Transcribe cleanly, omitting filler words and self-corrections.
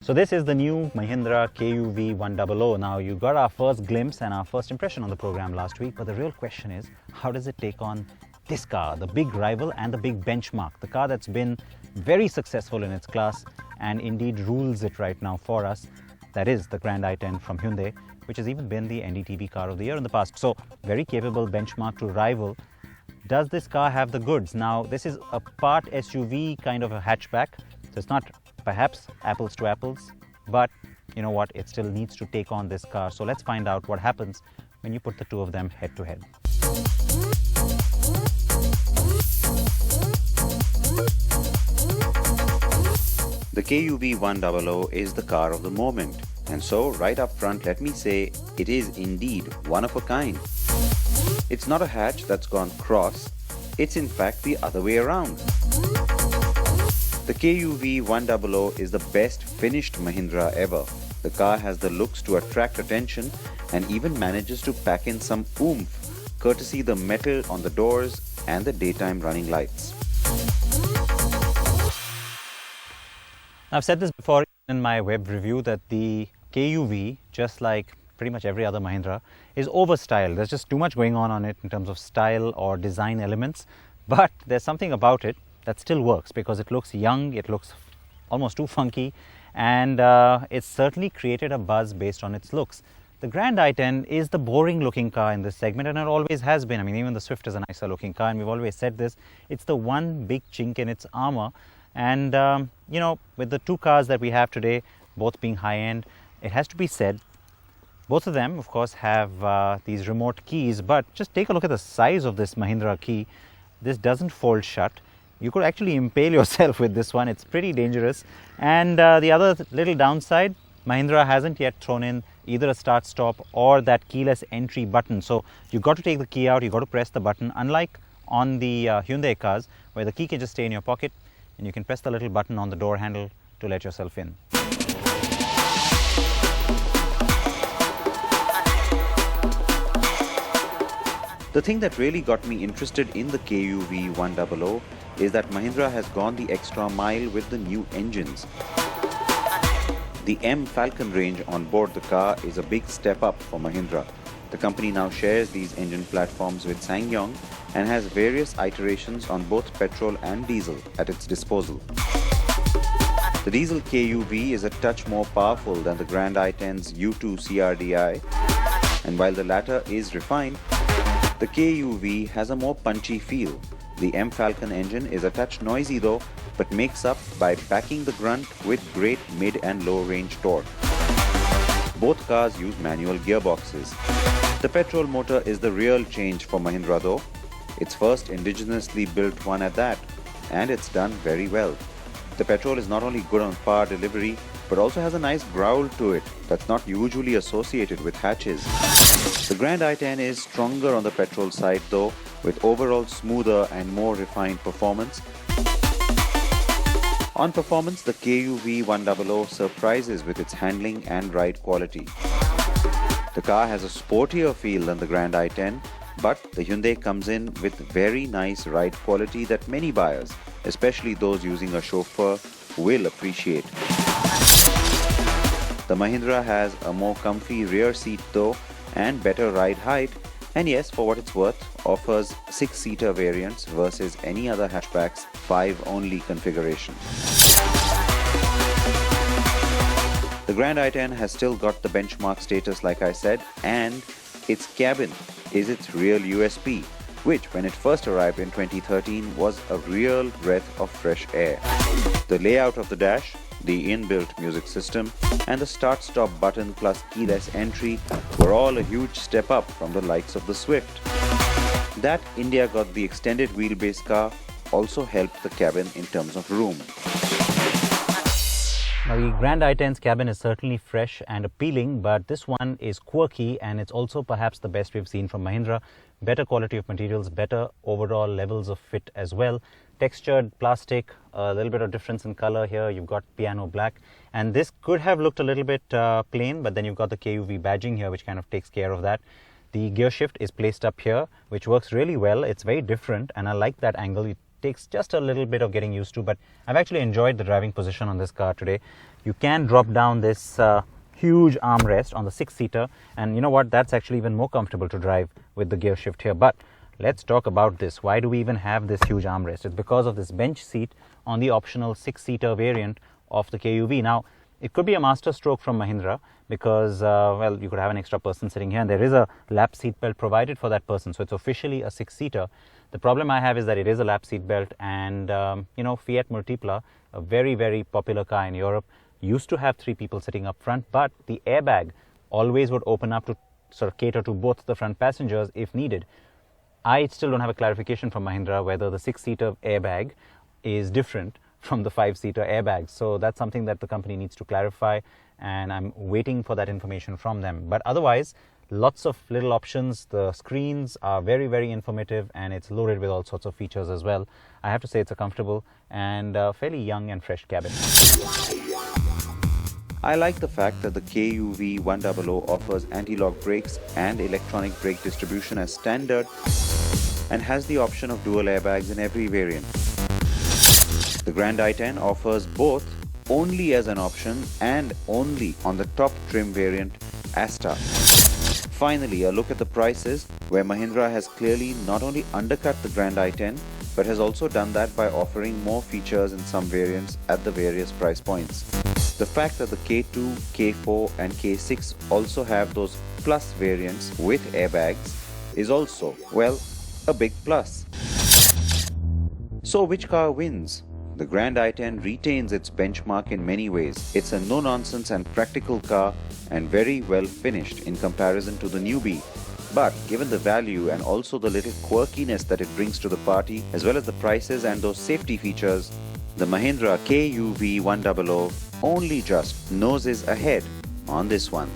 So this is the new Mahindra KUV100. Now you got our first glimpse and our first impression on the program last week, but the real question is, how does it take on this car, the big rival and the big benchmark, the car that's been very successful in its class and indeed rules it right now for us. That is the Grand i10 from Hyundai, which has even been the NDTV car of the year in the past. So very capable benchmark to rival. Does this car have the goods? Now this is a part SUV kind of a hatchback, so it's not perhaps apples to apples, but you know what, it still needs to take on this car. So let's find out what happens when you put the two of them head to head. The KUV100 is the car of the moment, and so right up front let me say it is indeed one of a kind. It's not a hatch that's gone cross, it's in fact the other way around. The KUV100 is the best finished Mahindra ever. The car has the looks to attract attention and even manages to pack in some oomph, courtesy the metal on the doors and the daytime running lights. I've said this before in my web review that the KUV, just like pretty much every other Mahindra, is overstyled. There's just too much going on it in terms of style or design elements, but there's something about it that still works because it looks young, it looks almost too funky, and it's certainly created a buzz based on its looks. The Grand i10 is the boring looking car in this segment, and it always has been. I mean, even the Swift is a nicer looking car, and we've always said this. It's the one big chink in its armor. And you know, with the two cars that we have today, both being high-end, it has to be said, both of them of course have these remote keys, but just take a look at the size of this Mahindra key. This doesn't fold shut. You could actually impale yourself with this one. It's pretty dangerous. And the other little downside, Mahindra hasn't yet thrown in either a start stop or that keyless entry button. So you've got to take the key out, you've got to press the button, unlike on the Hyundai cars where the key can just stay in your pocket and you can press the little button on the door handle to let yourself in. The thing that really got me interested in the KUV100 is that Mahindra has gone the extra mile with the new engines. The M Falcon range on board the car is a big step up for Mahindra. The company now shares these engine platforms with SsangYong and has various iterations on both petrol and diesel at its disposal. The diesel KUV is a touch more powerful than the Grand i10's U2 CRDI, and while the latter is refined, the KUV has a more punchy feel. The M Falcon engine is a touch noisy though, but makes up by packing the grunt with great mid and low range torque. Both cars use manual gearboxes. The petrol motor is the real change for Mahindra though. Its first indigenously built one at that, and it's done very well. The petrol is not only good on power delivery, but also has a nice growl to it that's not usually associated with hatches. The Grand i10 is stronger on the petrol side though, with overall smoother and more refined performance. On performance, the KUV100 surprises with its handling and ride quality. The car has a sportier feel than the Grand i10, but the Hyundai comes in with very nice ride quality that many buyers, especially those using a chauffeur, will appreciate. The Mahindra has a more comfy rear seat though and better ride height, and yes, for what it's worth, offers 6-seater variants versus any other hatchback's 5-only configuration. The Grand i10 has still got the benchmark status like I said, and its cabin is its real USP, which when it first arrived in 2013 was a real breath of fresh air. The layout of the dash, the inbuilt music system, and the start-stop button plus keyless entry were all a huge step up from the likes of the Swift. That India got the extended wheelbase car also helped the cabin in terms of room. Now the Grand i10's cabin is certainly fresh and appealing, but this one is quirky and it's also perhaps the best we've seen from Mahindra. Better quality of materials, better overall levels of fit as well. Textured plastic, a little bit of difference in color here. You've got piano black, and this could have looked a little bit plain, but then you've got the KUV badging here which kind of takes care of that. The gear shift is placed up here, which works really well. It's very different and I like that angle. You takes just a little bit of getting used to, but I've actually enjoyed the driving position on this car today. You can drop down this huge armrest on the 6-seater, and you know what, that's actually even more comfortable to drive with the gear shift here. But let's talk about this. Why do we even have this huge armrest? It's because of this bench seat on the optional 6-seater variant of the KUV. Now, it could be a master stroke from Mahindra because, well, you could have an extra person sitting here, and there is a lap seat belt provided for that person, so it's officially a 6-seater. The problem I have is that it is a lap seat belt, and you know, Fiat Multipla, a very, very popular car in Europe, used to have 3 people sitting up front, but the airbag always would open up to sort of cater to both the front passengers if needed. I still don't have a clarification from Mahindra whether the 6-seater airbag is different from the 5-seater airbags. So that's something that the company needs to clarify, and I'm waiting for that information from them. But otherwise, lots of little options. The screens are very, very informative, and it's loaded with all sorts of features as well. I have to say it's a comfortable and fairly young and fresh cabin. I like the fact that the KUV100 offers anti-lock brakes and electronic brake distribution as standard and has the option of dual airbags in every variant. The Grand i10 offers both only as an option and only on the top trim variant Asta. Finally, a look at the prices, where Mahindra has clearly not only undercut the Grand i10 but has also done that by offering more features in some variants at the various price points. The fact that the K2, K4 and K6 also have those plus variants with airbags is also, well, a big plus. So which car wins? The Grand i10 retains its benchmark in many ways. It's a no-nonsense and practical car and very well finished in comparison to the newbie. But given the value and also the little quirkiness that it brings to the party, as well as the prices and those safety features, the Mahindra KUV100 only just noses ahead on this one.